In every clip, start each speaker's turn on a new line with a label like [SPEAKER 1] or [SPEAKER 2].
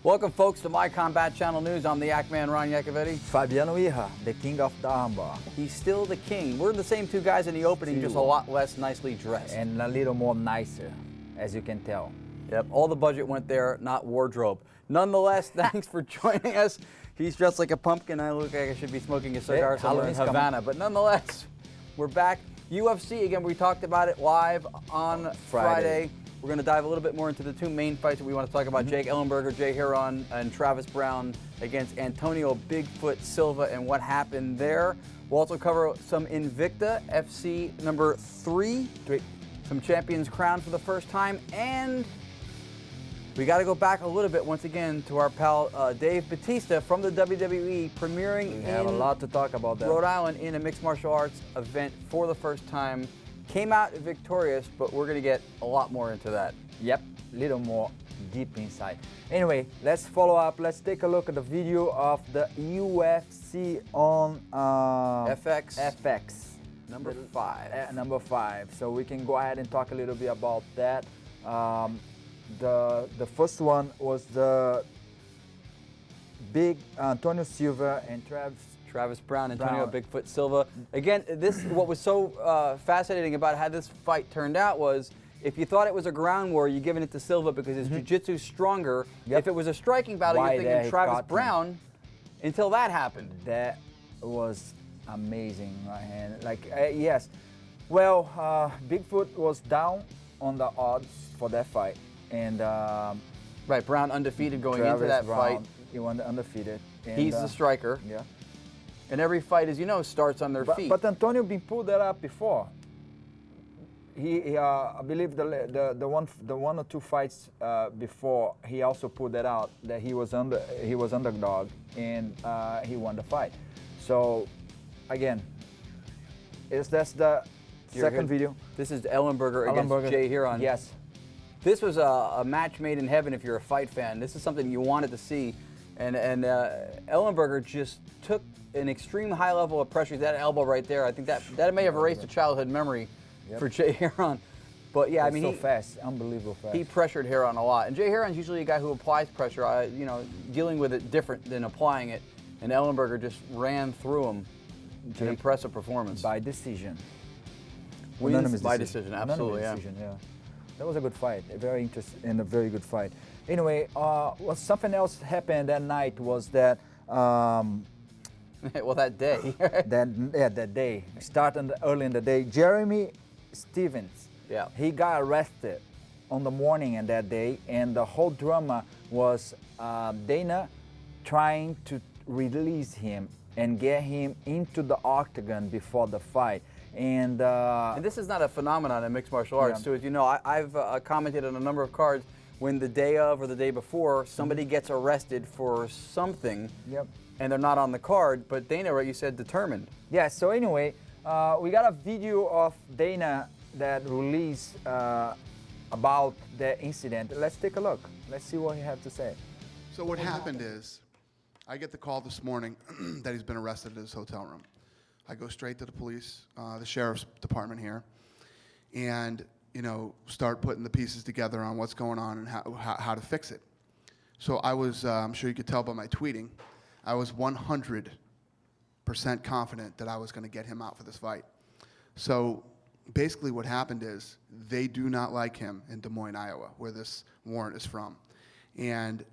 [SPEAKER 1] Welcome, folks, to My Combat Channel News. I'm the Yak Man, Ron Yakovetti.
[SPEAKER 2] Fabiano, the king of the armbar.
[SPEAKER 1] He's still the king. We're the same two guys in the opening, just a lot less nicely dressed.
[SPEAKER 2] And a little more nicer, as you can tell.
[SPEAKER 1] Yep, all the budget went there, not wardrobe. Nonetheless, thanks for joining us. He's dressed like a pumpkin. I look like I should be smoking a cigar somewhere in Havana. But nonetheless, we're back. UFC, again, we talked about it live on Friday. We're going to dive a little bit more into the two main fights that we want to talk about. Jake Ellenberger, Jay Heron, and Travis Brown against Antonio Bigfoot Silva and what happened there. We'll also cover some Invicta, FC number 3, some Champions Crown for the first time, and we got to go back a little bit once again to our pal Dave Batista from the WWE, premiering
[SPEAKER 2] have a lot to talk about that.
[SPEAKER 1] Rhode Island in a mixed martial arts event for the first time. Came out victorious, but we're going to get a lot more into that.
[SPEAKER 2] Yep, a little more deep inside. Anyway, let's follow up. Let's take a look at the video of the UFC on
[SPEAKER 1] FX. Number 5.
[SPEAKER 2] Number 5. So we can go ahead and talk a little bit about that. The first one was the big Antonio Silva and Travis Brown,
[SPEAKER 1] Antonio Bigfoot Silva. Again, what was so fascinating about how this fight turned out was, if you thought it was a ground war, you're giving it to Silva because his jiu-jitsu's stronger.
[SPEAKER 2] Yep.
[SPEAKER 1] If it was a striking battle, you're thinking Travis Brown, until that happened.
[SPEAKER 2] That was amazing, right? Like, yes. Well, Bigfoot was down on the odds for that fight. And
[SPEAKER 1] right, Brown undefeated going
[SPEAKER 2] Travis
[SPEAKER 1] into that
[SPEAKER 2] Brown,
[SPEAKER 1] fight.
[SPEAKER 2] He won the undefeated. And,
[SPEAKER 1] he's the striker.
[SPEAKER 2] Yeah.
[SPEAKER 1] And every fight, as you know, starts on their feet.
[SPEAKER 2] But Antonio been pulled that up before. I believe the one or two fights before, he also pulled that out, that he was underdog and he won the fight. So again, that's the second video.
[SPEAKER 1] This is Ellenberger against Jay Heron.
[SPEAKER 2] Yes.
[SPEAKER 1] This was a match made in heaven if you're a fight fan. This is something you wanted to see. And Ellenberger just took an extreme high level of pressure. That elbow right there, I think that may have erased a childhood memory for Jay Heron. But yeah, I mean,
[SPEAKER 2] so fast, unbelievable fast.
[SPEAKER 1] He pressured Heron a lot. And Jay Heron's usually a guy who applies pressure, you know, dealing with it different than applying it. And Ellenberger just ran through him. An impressive performance.
[SPEAKER 2] By decision.
[SPEAKER 1] Wins by decision, absolutely,
[SPEAKER 2] decision, yeah. That was a good fight, a very interesting and a very good fight. Anyway, something else happened that night was that.
[SPEAKER 1] Well, that day.
[SPEAKER 2] that day. Starting early in the day, Jeremy Stevens.
[SPEAKER 1] Yeah.
[SPEAKER 2] He got arrested on the morning and that day, and the whole drama was Dana trying to release him and get him into the octagon before the fight. And
[SPEAKER 1] this is not a phenomenon in mixed martial arts, too. As you know, I've commented on a number of cards when the day of or the day before somebody gets arrested for something, and they're not on the card. But Dana, right, you said determined.
[SPEAKER 2] Yeah. So anyway, we got a video of Dana that released about the incident. Let's take a look. Let's see what he had to say.
[SPEAKER 3] So what happened is, I get the call this morning that he's been arrested at his hotel room. I go straight to the police, the sheriff's department here, and start putting the pieces together on what's going on and how to fix it. So I was, I'm sure you could tell by my tweeting, I was 100% confident that I was going to get him out for this fight. So basically what happened is they do not like him in Des Moines, Iowa, where this warrant is from. And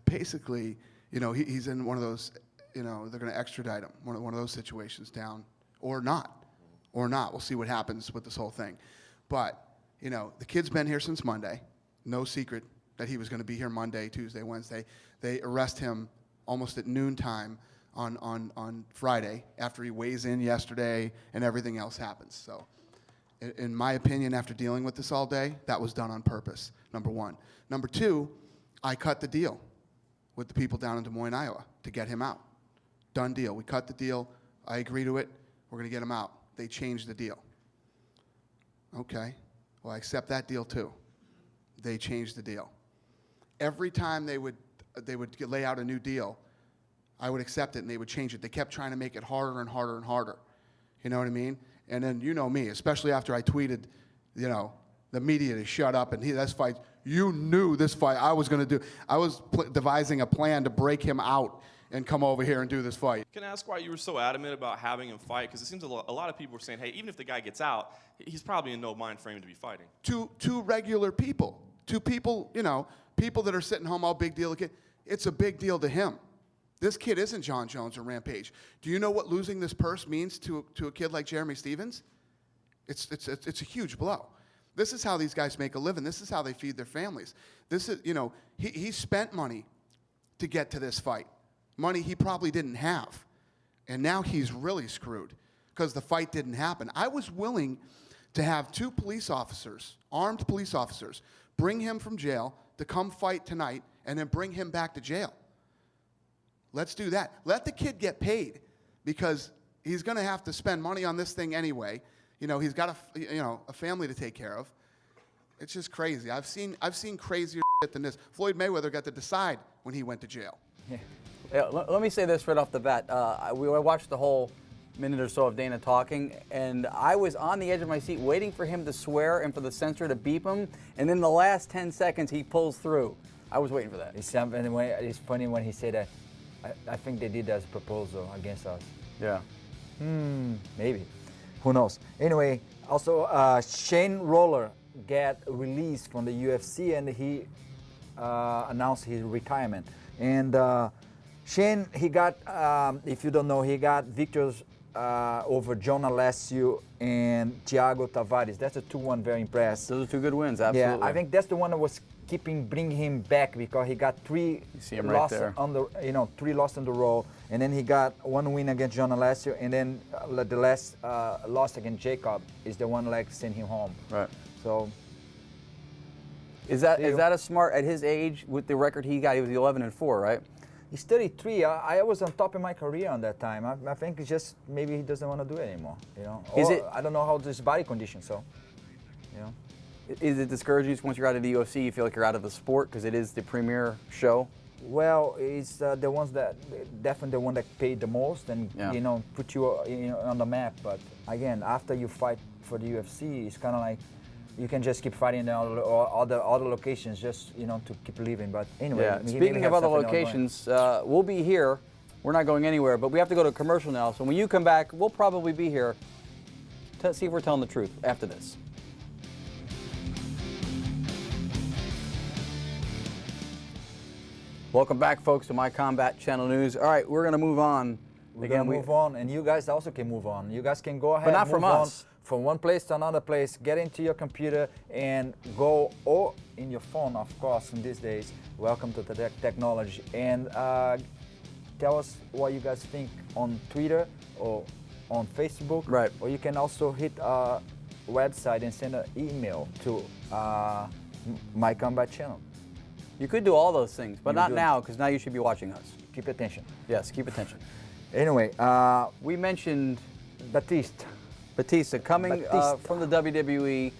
[SPEAKER 3] basically, he's in one of those, they're going to extradite him, one of those situations down, or not. We'll see what happens with this whole thing. But, the kid's been here since Monday. No secret that he was going to be here Monday, Tuesday, Wednesday. They arrest him almost at noontime on Friday after he weighs in yesterday and everything else happens. So in my opinion, after dealing with this all day, that was done on purpose, number one. Number two, I cut the deal with the people down in Des Moines, Iowa to get him out. Done deal. We cut the deal. I agree to it. We're going to get him out. They changed the deal. Okay. Well, I accept that deal too. They changed the deal. Every time they would lay out a new deal, I would accept it and they would change it. They kept trying to make it harder and harder and harder. You know what I mean? And then you know me, especially after I tweeted, the media to shut up, and this fight, you knew this fight I was going to do. I was devising a plan to break him out and come over here and do this fight.
[SPEAKER 4] Can I ask why you were so adamant about having him fight? Because it seems a lot of people were saying, hey, even if the guy gets out, he's probably in no mind frame to be fighting.
[SPEAKER 3] Two regular people, two people, you know, people that are sitting home, all big deal. It's a big deal to him. This kid isn't John Jones or Rampage. Do you know what losing this purse means to a kid like Jeremy Stephens? It's a huge blow. This is how these guys make a living. This is how they feed their families. This is, you know, he spent money to get to this fight. Money he probably didn't have. And now he's really screwed because the fight didn't happen. I was willing to have 2 police officers, armed police officers, bring him from jail to come fight tonight and then bring him back to jail. Let's do that. Let the kid get paid because he's going to have to spend money on this thing anyway. You know, he's got a family to take care of. It's just crazy. I've seen crazier shit than this. Floyd Mayweather got to decide when he went to jail.
[SPEAKER 1] Yeah. Yeah, let me say this right off the bat. We watched the whole minute or so of Dana talking, and I was on the edge of my seat waiting for him to swear and for the censor to beep him, and in the last 10 seconds he pulls through. I was waiting for that.
[SPEAKER 2] It's funny when he said that, I think they did that as a proposal against us.
[SPEAKER 1] Yeah.
[SPEAKER 2] Maybe. Who knows? Anyway, also Shane Roller got released from the UFC and he announced his retirement. And Shane, he got, if you don't know, he got victories over John Alessio and Thiago Tavares. That's a 2-1, very impressed.
[SPEAKER 1] Those are 2 good wins, absolutely.
[SPEAKER 2] Yeah, I think that's the one that was bringing him back because he got 3 losses on the, 3 losses in the row, and then he got 1 win against John Alessio, and then the last loss against Jacob is the one like sent him home.
[SPEAKER 1] Right.
[SPEAKER 2] So.
[SPEAKER 1] Is that a smart at his age with the record he got? He was 11-4, right?
[SPEAKER 2] He's 33. I was on top of my career on that time. I think it's just maybe he doesn't want to do it anymore. You know. I don't know how this body condition. So, you know.
[SPEAKER 1] Is it discouraging once you're out of the UFC? You feel like you're out of the sport because it is the premier show?
[SPEAKER 2] Well, it's the ones that definitely the one that paid the most and put you on the map. But again, after you fight for the UFC, it's kind of like you can just keep fighting in other locations just to keep living. But anyway,
[SPEAKER 1] yeah. Speaking of other locations, we'll be here. We're not going anywhere, but we have to go to a commercial now. So when you come back, we'll probably be here to see if we're telling the truth after this. Welcome back, folks, to My Combat Channel News. All right, we're going to move on.
[SPEAKER 2] We're going to move on, and you guys also can move on. You guys can go ahead
[SPEAKER 1] but not from us.
[SPEAKER 2] From one place to another place, get into your computer and go, or in your phone, of course, in these days. Welcome to the technology. And tell us what you guys think on Twitter or on Facebook.
[SPEAKER 1] Right.
[SPEAKER 2] Or you can also hit our website and send an email to My Combat Channel.
[SPEAKER 1] You could do all those things, but not now, because now you should be watching us.
[SPEAKER 2] Keep attention.
[SPEAKER 1] Yes, keep attention.
[SPEAKER 2] Anyway,
[SPEAKER 1] we mentioned
[SPEAKER 2] Batista
[SPEAKER 1] coming from the WWE.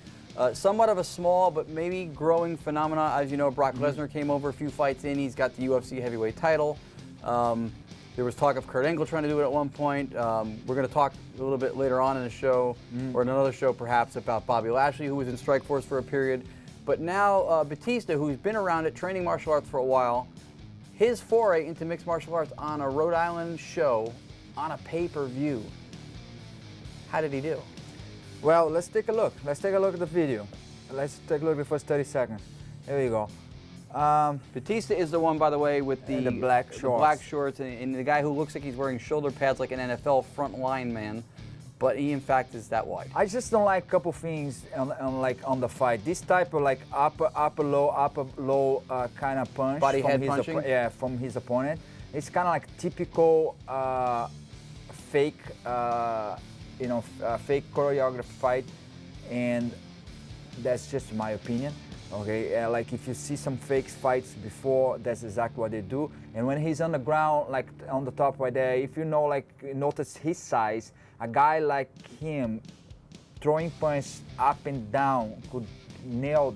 [SPEAKER 1] Somewhat of a small but maybe growing phenomena. As you know, Brock Lesnar came over a few fights in. He's got the UFC heavyweight title. There was talk of Kurt Angle trying to do it at one point. We're going to talk a little bit later on in the show, or in another show perhaps, about Bobby Lashley, who was in Strikeforce for a period. But now Batista, who's been around it, training martial arts for a while, his foray into mixed martial arts on a Rhode Island show on a pay-per-view. How did he do?
[SPEAKER 2] Well, let's take a look. Let's take a look at the video. Let's take a look at the first 30 seconds. Here we go.
[SPEAKER 1] Batista is the one, by the way, with the
[SPEAKER 2] black shorts.
[SPEAKER 1] The black shorts and the guy who looks like he's wearing shoulder pads like an NFL front line man. But he, in fact, is that wide.
[SPEAKER 2] I just don't like a couple things on the fight. This type of upper low kind of punch.
[SPEAKER 1] Body head punching?
[SPEAKER 2] From his opponent. It's kind of like typical fake, fake choreographed fight, and that's just my opinion. Okay, like if you see some fake fights before, that's exactly what they do. And when he's on the ground, like on the top right there, if you notice his size, a guy like him throwing punches up and down could nail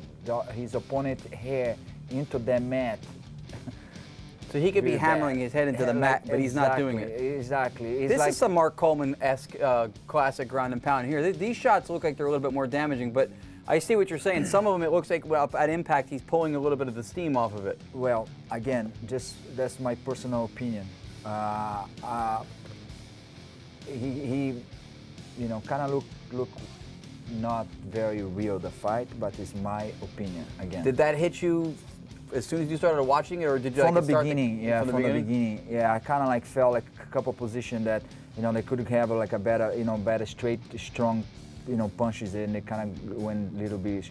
[SPEAKER 2] his opponent's hair into the mat.
[SPEAKER 1] So he could be hammering his head into the mat, but he's not doing it.
[SPEAKER 2] Exactly.
[SPEAKER 1] This is some Mark Coleman-esque classic ground and pound here. These shots look like they're a little bit more damaging, but I see what you're saying. Some of them, it looks like at impact, he's pulling a little bit of the steam off of it.
[SPEAKER 2] Well, again, just that's my personal opinion. He you know, kind of look not very real, the fight, but it's my opinion again.
[SPEAKER 1] Did that hit you as soon as you started watching it, or did you
[SPEAKER 2] from
[SPEAKER 1] like
[SPEAKER 2] the beginning? From the
[SPEAKER 1] beginning.
[SPEAKER 2] Yeah, I kind of like felt like a couple positions that, you know, they could have like a better, you know, better straight, strong, you know, punches, and they kind of went a little bit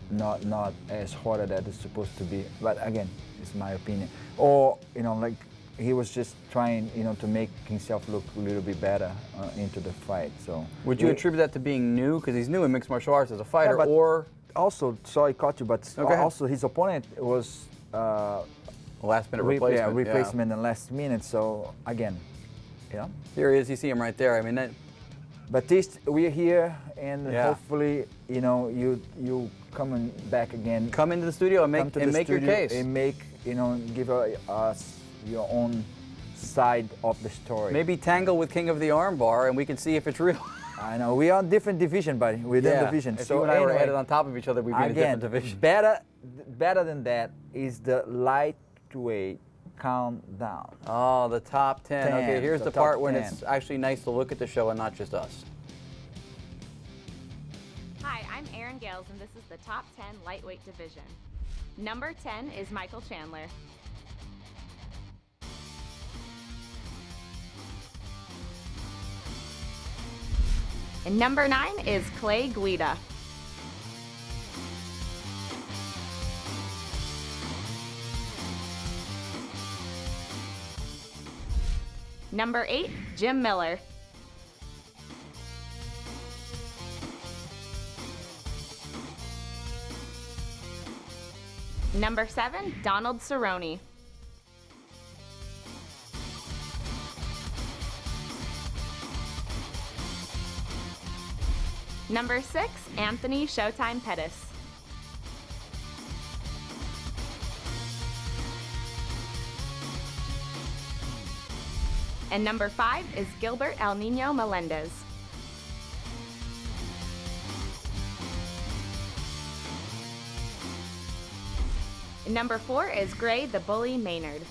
[SPEAKER 2] not as hard as it's supposed to be. But again, it's my opinion. Or, you know, like he was just trying, you know, to make himself look a little bit better into the fight. So
[SPEAKER 1] would you attribute that to being new, because he's new in mixed martial arts as a fighter,
[SPEAKER 2] yeah,
[SPEAKER 1] or
[SPEAKER 2] also, sorry, caught you, but also his opponent was
[SPEAKER 1] last minute replacement?
[SPEAKER 2] Yeah, replacement in the last minute. So again, you know,
[SPEAKER 1] here he is. You see him right there. I mean, that.
[SPEAKER 2] But this, we're here, and hopefully, you know, you coming back again.
[SPEAKER 1] Come into the studio and make your case.
[SPEAKER 2] And make, you know, give us your own side of the story.
[SPEAKER 1] Maybe tangle with King of the Armbar, and we can see if it's real.
[SPEAKER 2] I know, we are in different division, buddy. We're in division.
[SPEAKER 1] If
[SPEAKER 2] so
[SPEAKER 1] you and I
[SPEAKER 2] anyway,
[SPEAKER 1] were added on top of each other, we'd be in a different division.
[SPEAKER 2] Better than that is the lightweight countdown.
[SPEAKER 1] Oh, the top 10. Okay, here's the part when
[SPEAKER 2] 10.
[SPEAKER 1] it's actually nice to look at the show and not just us.
[SPEAKER 5] Hi, I'm Erin Gales, and this is the top 10 lightweight division. Number 10 is Michael Chandler. And number 9 is Clay Guida. Number 8, Jim Miller. Number 7, Donald Cerrone. Number 6, Anthony Showtime Pettis. And number 5 is Gilbert El Nino Melendez. And number 4 is Gray the Bully Maynard.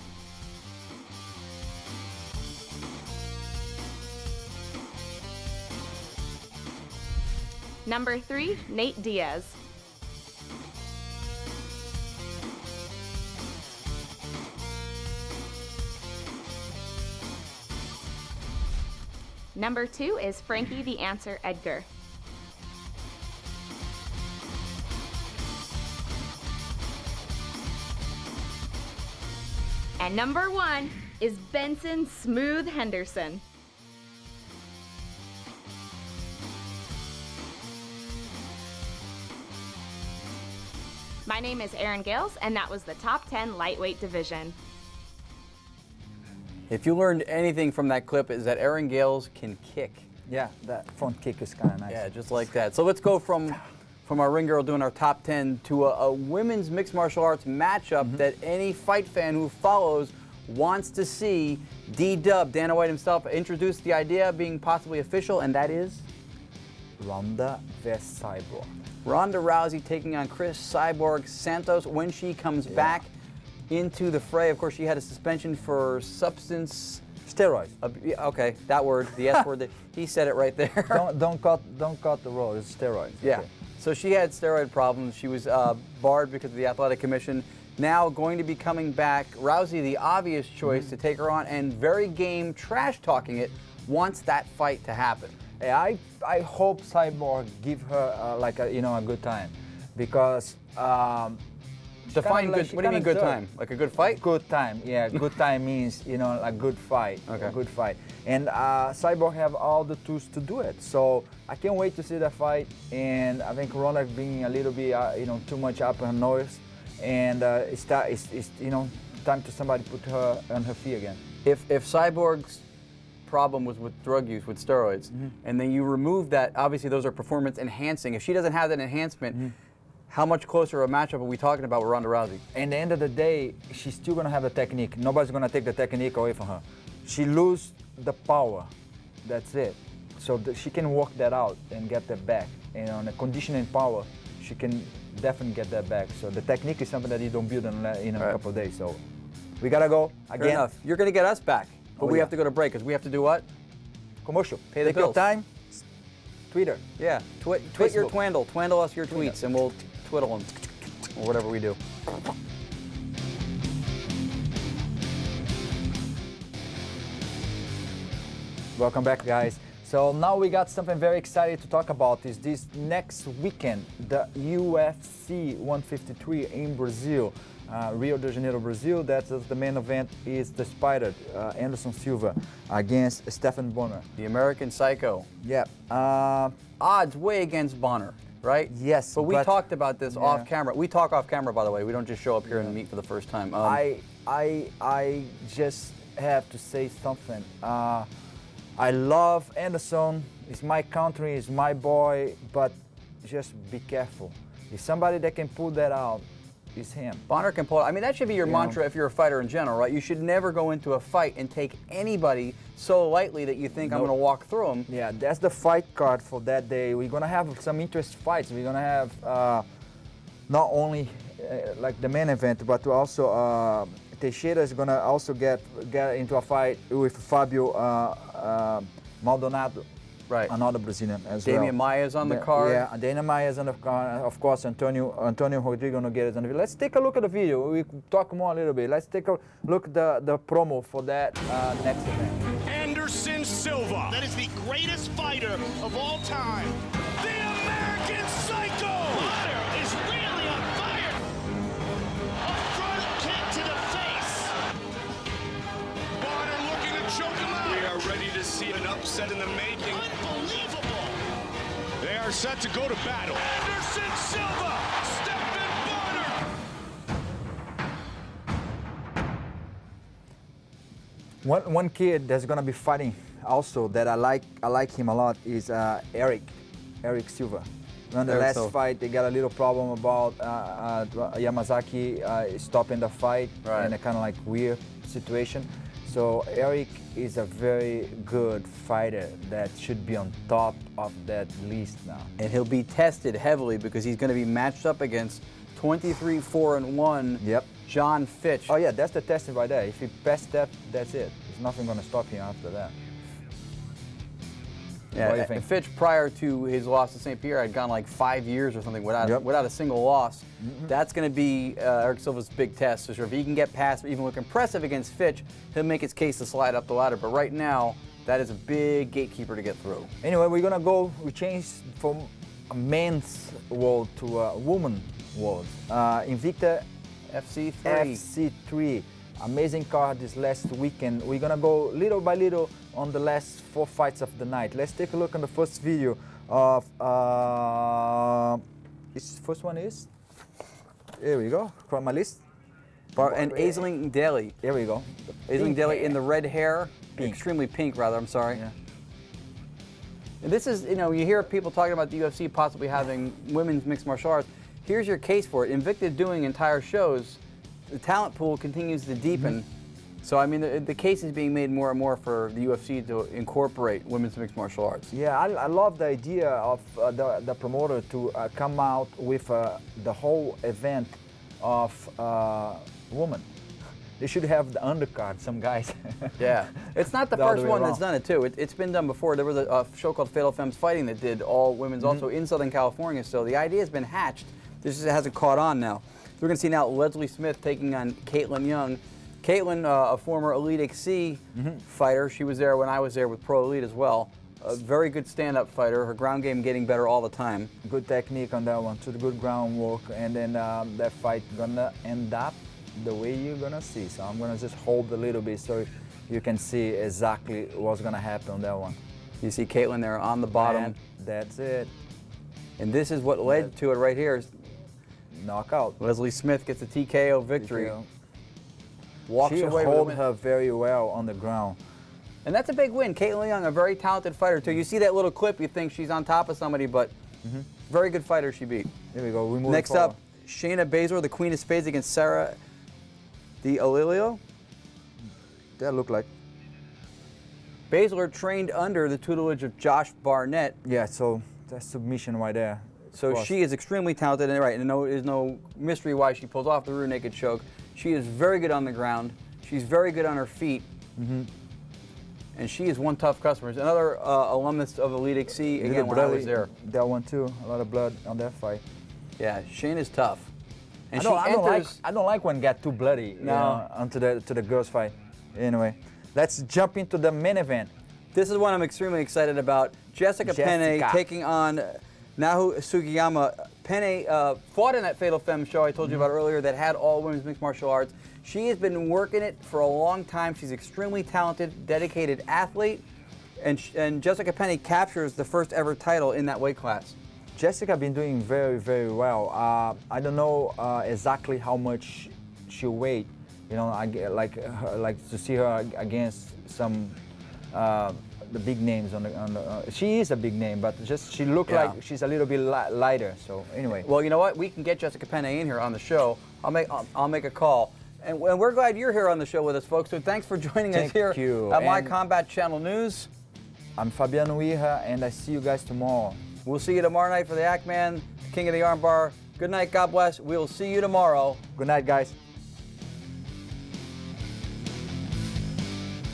[SPEAKER 5] Number 3, Nate Diaz. Number 2 is Frankie the Answer Edgar. And number 1 is Benson Smooth Henderson. My name is Erin Gales, and that was the top 10 lightweight division.
[SPEAKER 1] If you learned anything from that clip, is that Erin Gales can kick.
[SPEAKER 2] Yeah, that front kick is kind of nice.
[SPEAKER 1] Yeah, just like that. So let's go from our ring girl doing our top 10 to a women's mixed martial arts matchup that any fight fan who follows wants to see. D-Dub, Dana White himself, introduced the idea of being possibly official, and that is?
[SPEAKER 2] Ronda vs. Cyborg.
[SPEAKER 1] Ronda Rousey taking on Chris Cyborg Santos when she comes back into the fray. Of course, she had a suspension for substance...
[SPEAKER 2] Steroids.
[SPEAKER 1] Okay, that word, the S word, he said it right there.
[SPEAKER 2] Don't cut the road. It's steroids.
[SPEAKER 1] Yeah.
[SPEAKER 2] Okay.
[SPEAKER 1] So she had steroid problems. She was barred because of the athletic commission. Now going to be coming back. Rousey, the obvious choice to take her on, and very game trash talking it, wants that fight to happen.
[SPEAKER 2] I hope Cyborg give her like a good time, because
[SPEAKER 1] define good. What do you mean good time? Like a good fight?
[SPEAKER 2] Good time. Yeah, good time means a good fight.
[SPEAKER 1] Okay.
[SPEAKER 2] A good fight. And Cyborg have all the tools to do it. So I can't wait to see that fight. And I think Ronda being a little bit too much up her nose, and it's time to somebody put her on her feet again.
[SPEAKER 1] If Cyborg's problem was with drug use, with steroids, and then you remove that, obviously those are performance enhancing. If she doesn't have that enhancement, how much closer a matchup are we talking about with Ronda Rousey?
[SPEAKER 2] At the end of the day, she's still gonna have the technique. Nobody's gonna take the technique away from her. She lose the power. That's it. so she can work that out and get that back. And on the conditioning power, she can definitely get that back. So the technique is something that you don't build in a couple of days. So we gotta go again.
[SPEAKER 1] Fair enough. You're going to get us back, but we
[SPEAKER 2] yeah.
[SPEAKER 1] have to go to break because we have to do what?
[SPEAKER 2] Commercial.
[SPEAKER 1] Pay the
[SPEAKER 2] Take your
[SPEAKER 1] bills.
[SPEAKER 2] time. Twitter.
[SPEAKER 1] Yeah, tweet your
[SPEAKER 2] Facebook.
[SPEAKER 1] twandle us your tweets, and we'll twiddle them, or whatever we do.
[SPEAKER 2] Welcome back, guys. So now we got something very exciting to talk about. Is this next weekend, the UFC 153 in Brazil, Rio de Janeiro, Brazil. That's the main event. Is the Spider, Anderson Silva, against Stephen Bonner.
[SPEAKER 1] The American Psycho.
[SPEAKER 2] Yeah.
[SPEAKER 1] Odds way against Bonner, right?
[SPEAKER 2] Yes.
[SPEAKER 1] But we talked about this off camera. We talk off camera, by the way. We don't just show up here and meet for the first time.
[SPEAKER 2] I just have to say something. I love Anderson. It's my country, it's my boy, but just be careful. If somebody that can pull that out, it's him.
[SPEAKER 1] Bonner can pull it. I mean, that should be your mantra if you're a fighter in general, right? You should never go into a fight and take anybody so lightly that you think I'm going to walk through them.
[SPEAKER 2] Yeah, that's the fight card for that day. We're going to have some interesting fights. We're going to have not only like the main event, but also Teixeira is going to also get into a fight with Fabio Maldonado.
[SPEAKER 1] Right.
[SPEAKER 2] Another Brazilian as
[SPEAKER 1] Damian
[SPEAKER 2] well.
[SPEAKER 1] Maia's on the card.
[SPEAKER 2] Yeah, Damian Maia's on the card. Of course, Antonio Rodrigo Nogueira's on the video. Let's take a look at the video. We talk more a little bit. Let's take a look at the promo for that next event.
[SPEAKER 6] Anderson Silva. That is the greatest fighter of all time. The American Psycho. Bonner is really on fire. A front kick to the face. Bonner looking to choke him out. We are ready to see an upset in the making. Unbelievable. They are set to go to battle. Anderson Silva. Stephen Bonner.
[SPEAKER 2] One kid that's gonna be fighting also that I like him a lot is Eric Silva. On the last fight, they got a little problem about Yamazaki stopping the fight in a kind of like weird situation. So Eric is a very good fighter that should be on top of that list now.
[SPEAKER 1] And he'll be tested heavily because he's going to be matched up against 23-4-1 John Fitch.
[SPEAKER 2] Oh yeah, that's the testing right there. If he passes that, that's it. There's nothing going to stop him after that.
[SPEAKER 1] Yeah,
[SPEAKER 2] what do you think?
[SPEAKER 1] Fitch, prior to his loss to St. Pierre, had gone like 5 years or something without a single loss. That's going to be Eric Silva's big test. So sure, if he can get past or even look impressive against Fitch, he'll make his case to slide up the ladder. But right now, that is a big gatekeeper to get through.
[SPEAKER 2] Anyway, we're going to we change from a men's world to a woman world. Invicta FC3. Amazing card this last weekend. We're gonna go little by little on the last 4 fights of the night. Let's take a look on the first video of this first one is, here we go, from my list.
[SPEAKER 1] And Aisling Daly.
[SPEAKER 2] Here we go.
[SPEAKER 1] Aisling Daly in the red hair, extremely pink rather, I'm sorry.
[SPEAKER 2] Yeah.
[SPEAKER 1] And this is, you hear people talking about the UFC possibly having women's mixed martial arts. Here's your case for it. Invicta doing entire shows, the talent pool continues to deepen. So, I mean, the case is being made more and more for the UFC to incorporate women's mixed martial arts.
[SPEAKER 2] Yeah, I love the idea of the promoter to come out with the whole event of women. They should have the undercard, some guys.
[SPEAKER 1] Yeah. It's not the first one that's done it, too. It's been done before. There was a show called Fatal Femmes Fighting that did all women's also in Southern California. So the idea has been hatched. This just hasn't caught on now. We're going to see now Leslie Smith taking on Caitlin Young. Caitlin, a former Elite XC fighter. She was there when I was there with Pro Elite as well. A very good stand-up fighter. Her ground game getting better all the time.
[SPEAKER 2] Good technique on that one, too. Good groundwork. And then that fight gonna end up the way you're gonna see. So I'm gonna just hold a little bit so you can see exactly what's gonna happen on that one.
[SPEAKER 1] You see Caitlin there on the bottom.
[SPEAKER 2] And that's it.
[SPEAKER 1] And this is what led to it right here.
[SPEAKER 2] Knockout.
[SPEAKER 1] Leslie Smith gets a TKO victory. Walks
[SPEAKER 2] she
[SPEAKER 1] away
[SPEAKER 2] hold
[SPEAKER 1] with
[SPEAKER 2] her very well on the ground.
[SPEAKER 1] And that's a big win. Caitlin Young, a very talented fighter too. You see that little clip, you think she's on top of somebody, but very good fighter she beat.
[SPEAKER 2] Here we go. We move
[SPEAKER 1] Next
[SPEAKER 2] forward.
[SPEAKER 1] up, Shayna Baszler, the Queen of Spades against Sarah D'Alilio.
[SPEAKER 2] That look like.
[SPEAKER 1] Baszler trained under the tutelage of Josh Barnett.
[SPEAKER 2] Yeah, so that's submission right there.
[SPEAKER 1] So she is extremely talented, and right, and there's no mystery why she pulls off the rear naked choke. She is very good on the ground. She's very good on her feet. And she is one tough customer. Another alumnus of Elite XC, again, when I was there.
[SPEAKER 2] That one too, a lot of blood on that fight.
[SPEAKER 1] Yeah, Shane is tough. And
[SPEAKER 2] I don't like when get too bloody.
[SPEAKER 1] No.
[SPEAKER 2] Onto the girls fight. Anyway, let's jump into the main event.
[SPEAKER 1] This is one I'm extremely excited about. Jessica Penne taking on Nahu Sugiyama. Penne fought in that Fatal Femme show I told you about earlier that had all women's mixed martial arts. She has been working it for a long time. She's extremely talented, dedicated athlete, and Jessica Penne captures the first ever title in that weight class.
[SPEAKER 2] Jessica been doing very, very well. I don't know exactly how much she weighed. You know, I like to see her against some the big names on the. She is a big name, but just she looked like she's a little bit lighter. So anyway.
[SPEAKER 1] Well, you know what? We can get Jessica Penne in here on the show. I'll make a call. And we're glad you're here on the show with us, folks. So thanks for joining us here at My Combat Channel News.
[SPEAKER 2] I'm Fabiano Ija, and I see you guys tomorrow.
[SPEAKER 1] We'll see you tomorrow night for the Act Man, King of the Armbar. Good night, God bless. We'll see you tomorrow.
[SPEAKER 2] Good night, guys.